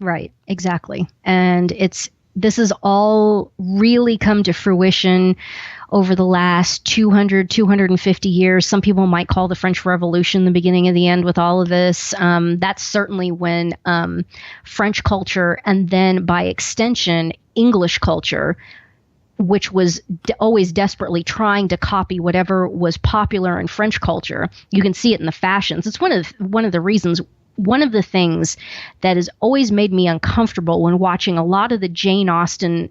Right, exactly. And this has all really come to fruition over the last 200, 250 years. Some people might call the French Revolution the beginning of the end with all of this. That's certainly when French culture, and then by extension, English culture, which was always desperately trying to copy whatever was popular in French culture. You can see it in the fashions. It's one of the reasons. One of the things that has always made me uncomfortable when watching a lot of the Jane Austen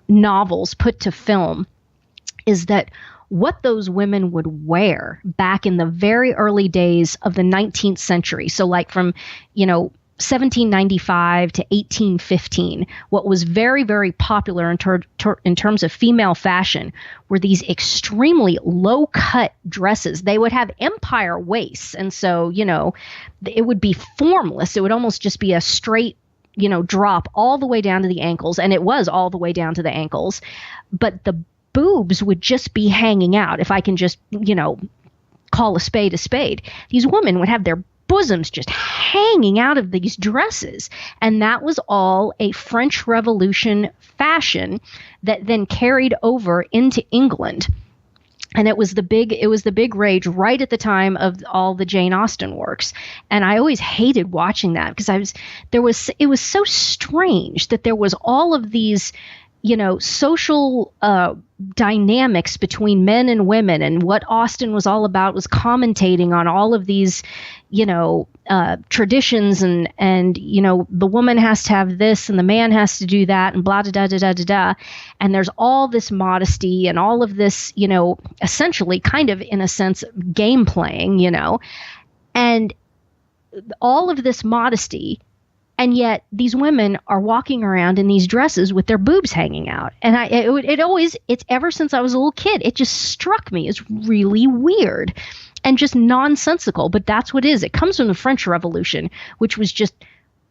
novels put to film is that what those women would wear back in the very early days of the 19th century. So like from, 1795 to 1815, what was very, very popular in terms of female fashion were these extremely low-cut dresses. They would have empire waists, and so, it would be formless. It would almost just be a straight, drop all the way down to the ankles, and it was all the way down to the ankles, but the boobs would just be hanging out. If I can just, call a spade a spade, these women would have their bosoms just hanging out of these dresses. And that was all a French Revolution fashion that then carried over into England. And it was the big rage right at the time of all the Jane Austen works. And I always hated watching that because it was so strange that there was all of these, social dynamics between men and women, and what Austen was all about was commentating on all of these, traditions and the woman has to have this and the man has to do that and blah, da, da, da, da, da, da. And there's all this modesty and all of this, essentially kind of in a sense game playing, and all of this modesty. And yet these women are walking around in these dresses with their boobs hanging out. And it's ever since I was a little kid, it just struck me as really weird and just nonsensical. But that's what it is. It comes from the French Revolution, which was just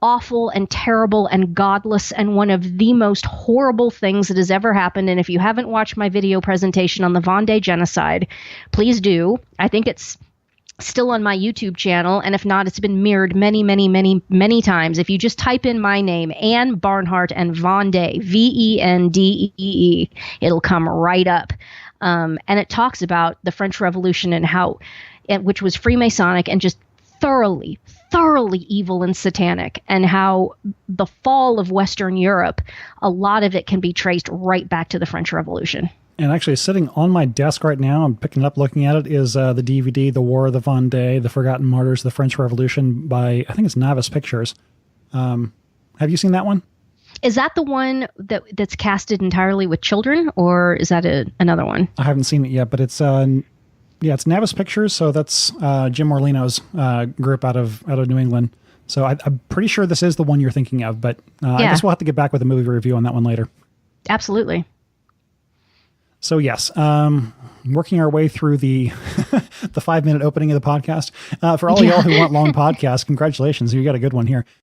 awful and terrible and godless and one of the most horrible things that has ever happened. And if you haven't watched my video presentation on the Vendée genocide, please do. I think it's still on my YouTube channel, and if not, it's been mirrored many, many, many, many times. If you just type in my name, Anne Barnhardt, and Vendée, Vendee, it'll come right up. And it talks about the French Revolution and which was Freemasonic and just thoroughly, thoroughly evil and satanic, and how the fall of Western Europe, a lot of it can be traced right back to the French Revolution. And actually sitting on my desk right now, I'm picking it up, looking at it, is the DVD, The War of the Vendée, The Forgotten Martyrs of the French Revolution by, I think it's Navis Pictures. Have you seen that one? Is that the one that's casted entirely with children, or is that another one? I haven't seen it yet, but it's it's Navis Pictures, so that's Jim Morlino's group out of New England. So I'm pretty sure this is the one you're thinking of, but I guess we'll have to get back with a movie review on that one later. Absolutely. So yes, working our way through the the 5-minute opening of the podcast. For all y'all who want long podcasts, congratulations, you got a good one here.